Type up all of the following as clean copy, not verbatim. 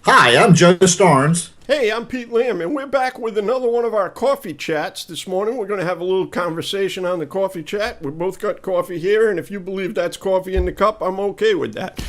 Hi, I'm Joe Starnes. Hey, I'm Pete Lamb, and we're back with another one of our coffee chats this morning. We're going to have a little conversation on the coffee chat. We both got coffee here, and if you believe that's coffee in the cup, I'm okay with that.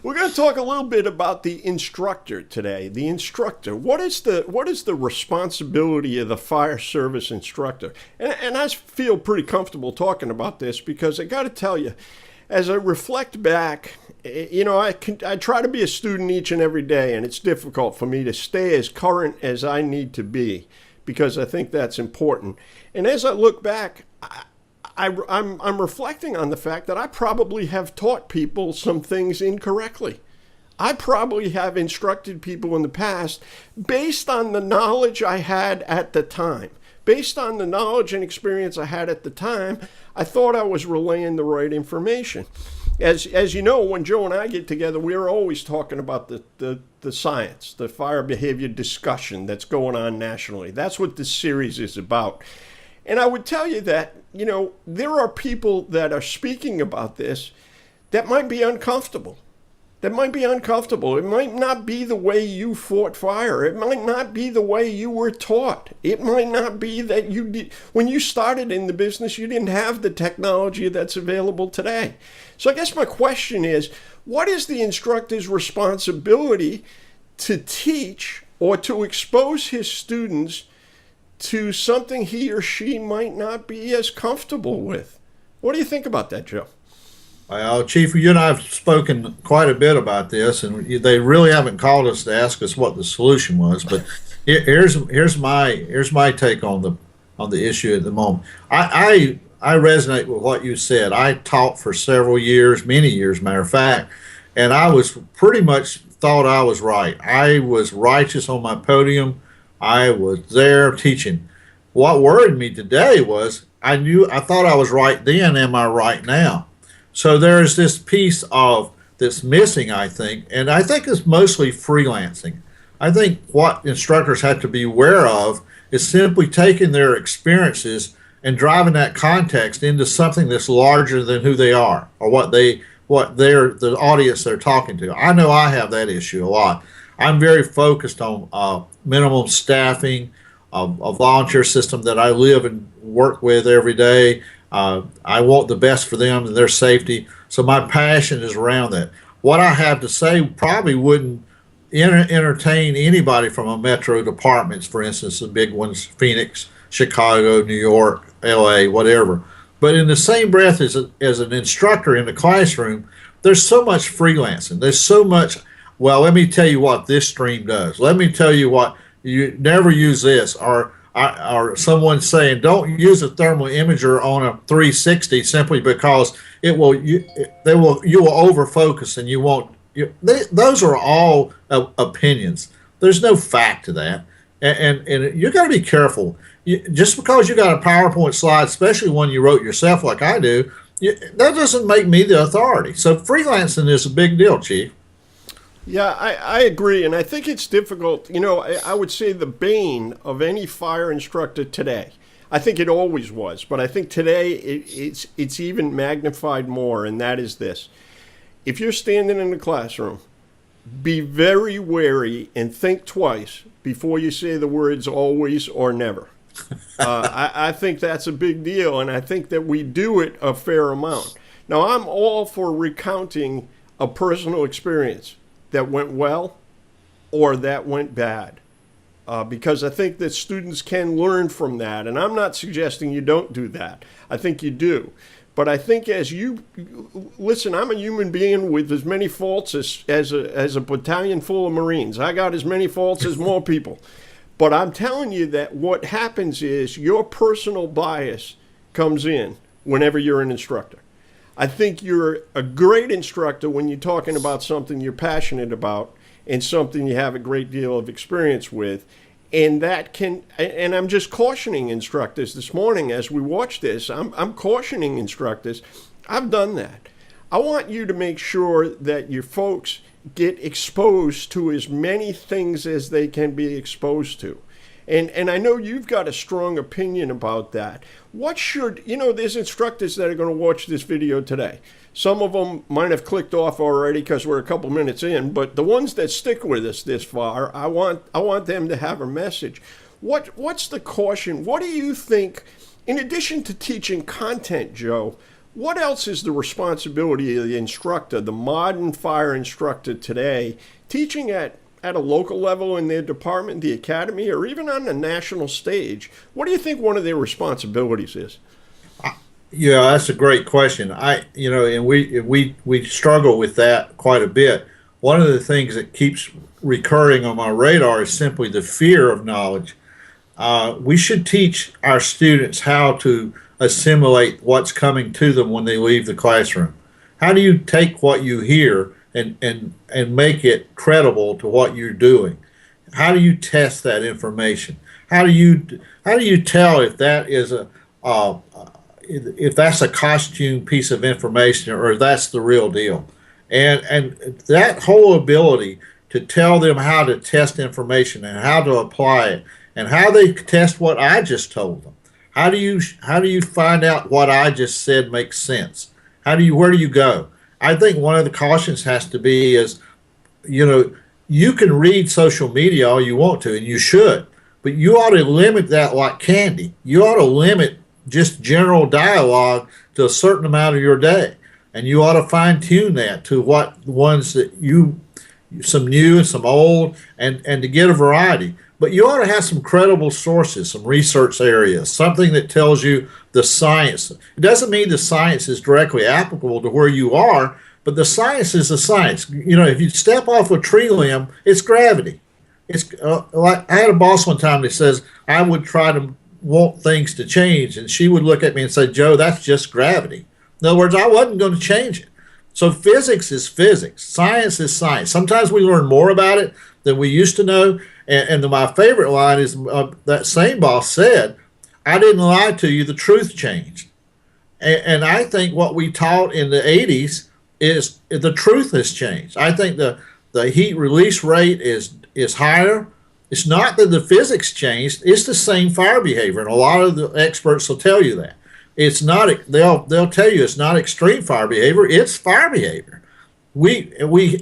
We're going to talk a little bit about the instructor today. The instructor. What is the responsibility of the fire service instructor? And I feel pretty comfortable talking about this because I got to tell you, as I reflect back, I try to be a student each and every day, and it's difficult for me to stay as current as I need to be because I think that's important. And as I look back, I'm reflecting on the fact that I probably have taught people some things incorrectly. I probably have instructed people in the past based on the knowledge I had at the time. Based on the knowledge and experience I had at the time, I thought I was relaying the right information. As you know, when Joe and I get together, we're always talking about the science, the fire behavior discussion that's going on nationally. That's what this series is about. And I would tell you that, there are people that are speaking about this that might be uncomfortable. It might not be the way you fought fire. It might not be the way you were taught. It might not be that when you started in the business, you didn't have the technology that's available today. So I guess my question is, what is the instructor's responsibility to teach or to expose his students to something he or she might not be as comfortable with? What do you think about that, Joe? Well, Chief, you and I have spoken quite a bit about this, and they really haven't called us to ask us what the solution was. But here's my take on the issue at the moment. I resonate with what you said. I taught for several years, many years, matter of fact, and I was pretty much thought I was right. I was righteous on my podium. I was there teaching. What worried me today was I thought I was right then. Am I right now? So there's this piece of that's missing, I think, and I think it's mostly freelancing. I think what instructors have to be aware of is simply taking their experiences and driving that context into something that's larger than who they are or the audience they're talking to. I know I have that issue a lot. I'm very focused on minimum staffing, a volunteer system that I live and work with every day. I want the best for them and their safety. So my passion is around that. What I have to say probably wouldn't entertain anybody from a metro departments, for instance, the big ones, Phoenix, Chicago, New York, LA, whatever. But in the same breath as an instructor in the classroom, there's so much freelancing. There's so much, well, let me tell you what this stream does. Let me tell you what, you never use this, or someone saying don't use a thermal imager on a 360 simply because you will over focus and you won't. Those are all opinions. There's no fact to that, and you got to be careful. Just because you got a PowerPoint slide, especially one you wrote yourself like I do, that doesn't make me the authority. So freelancing is a big deal, Chief. Yeah, I agree, and I think it's difficult. I would say the bane of any fire instructor today. I think it always was, but I think today it's even magnified more, and that is this. If you're standing in the classroom, be very wary and think twice before you say the words always or never. I think that's a big deal, and I think that we do it a fair amount. Now, I'm all for recounting a personal experience that went well or that went bad. Because I think that students can learn from that. And I'm not suggesting you don't do that. I think you do. But I think listen, I'm a human being with as many faults as a battalion full of Marines. I got as many faults as more people. But I'm telling you that what happens is your personal bias comes in whenever you're an instructor. I think you're a great instructor when you're talking about something you're passionate about and something you have a great deal of experience with. And I'm just cautioning instructors this morning as we watch this. I'm cautioning instructors. I've done that. I want you to make sure that your folks get exposed to as many things as they can be exposed to. And I know you've got a strong opinion about that. What should, there's instructors that are going to watch this video today. Some of them might have clicked off already because we're a couple minutes in, but the ones that stick with us this far, I want them to have a message. What's the caution? What do you think, in addition to teaching content, Joe, what else is the responsibility of the instructor, the modern fire instructor today, teaching at a local level in their department, the academy, or even on the national stage? What do you think one of their responsibilities is? Yeah, that's a great question. And we struggle with that quite a bit. One of the things that keeps recurring on my radar is simply the fear of knowledge. We should teach our students how to assimilate what's coming to them when they leave the classroom. How do you take what you hear and make it credible to what you're doing? How do you test that information? How do you tell if that is if that's a costume piece of information or if that's the real deal? And that whole ability to tell them how to test information and how to apply it and how they test what I just told them. How do you find out what I just said makes sense? Where do you go? I think one of the cautions has to be is, you can read social media all you want to, and you should, but you ought to limit that like candy. You ought to limit just general dialogue to a certain amount of your day, and you ought to fine tune that to what ones that some new and some old, and to get a variety. But you ought to have some credible sources, some research areas, something that tells you the science. It doesn't mean the science is directly applicable to where you are, but the science is the science. If you step off a tree limb, it's gravity. It's like I had a boss one time that says I would try to want things to change, and she would look at me and say, "Joe, that's just gravity." In other words, I wasn't going to change it. So physics is physics. Science is science. Sometimes we learn more about it than we used to know. And my favorite line is that same boss said, "I didn't lie to you, the truth changed." And I think what we taught in the 80s is the truth has changed. I think the heat release rate is higher. It's not that the physics changed, it's the same fire behavior. And a lot of the experts will tell you that. It's not, they'll tell you it's not extreme fire behavior, it's fire behavior.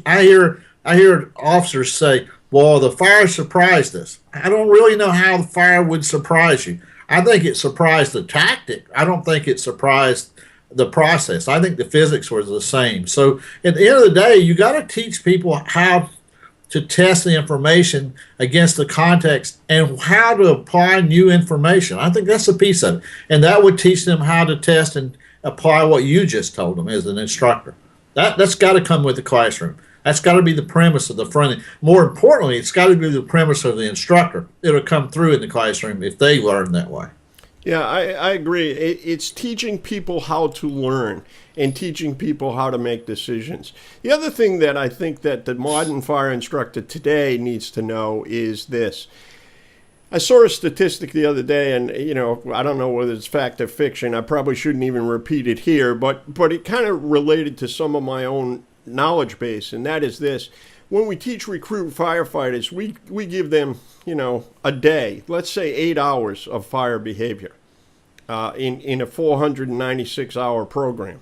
I hear officers say, "Well, the fire surprised us." I don't really know how the fire would surprise you. I think it surprised the tactic. I don't think it surprised the process. I think the physics were the same. So at the end of the day, you got to teach people how to test the information against the context and how to apply new information. I think that's a piece of it. And that would teach them how to test and apply what you just told them as an instructor. That's got to come with the classroom. That's got to be the premise of the front end. More importantly, it's got to be the premise of the instructor. It'll come through in the classroom if they learn that way. Yeah, I agree. It's teaching people how to learn and teaching people how to make decisions. The other thing that I think that the modern fire instructor today needs to know is this. I saw a statistic the other day, and I don't know whether it's fact or fiction. I probably shouldn't even repeat it here, but it kind of related to some of my own knowledge base, and that is this. When we teach recruit firefighters, we give them, a day, let's say 8 hours of fire behavior in a 496-hour program.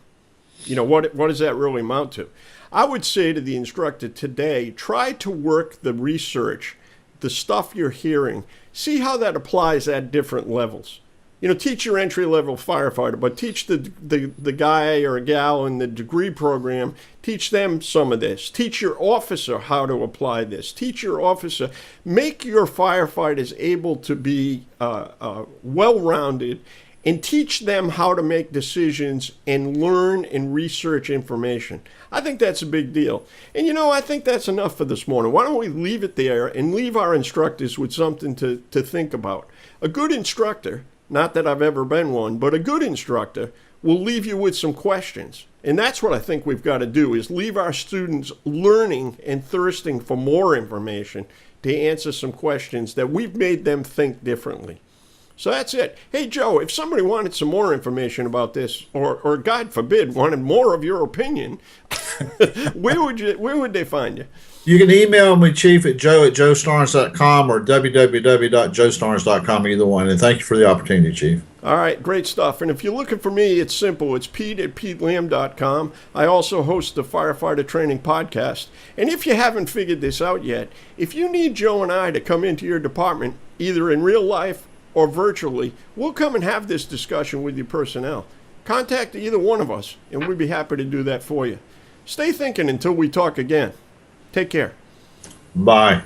What does that really amount to? I would say to the instructor today, try to work the research, the stuff you're hearing, see how that applies at different levels. Teach your entry-level firefighter, but teach the guy or a gal in the degree program, teach them some of this. Teach your officer how to apply this. Teach your officer. Make your firefighters able to be well-rounded, and teach them how to make decisions and learn and research information. I think that's a big deal. And I think that's enough for this morning. Why don't we leave it there and leave our instructors with something to think about? A good instructor, not that I've ever been one, but a good instructor will leave you with some questions. And that's what I think we've got to do, is leave our students learning and thirsting for more information to answer some questions that we've made them think differently. So that's it. Hey, Joe, if somebody wanted some more information about this, or God forbid, wanted more of your opinion, where would they find you? You can email me, Chief, at joe@joestarnes.com or www.joestarnes.com, either one. And thank you for the opportunity, Chief. All right, great stuff. And if you're looking for me, it's simple. It's pete@petelamb.com. I also host the Firefighter Training Podcast. And if you haven't figured this out yet, if you need Joe and I to come into your department, either in real life or virtually, we'll come and have this discussion with your personnel. Contact either one of us, and we'd be happy to do that for you. Stay thinking until we talk again. Take care. Bye.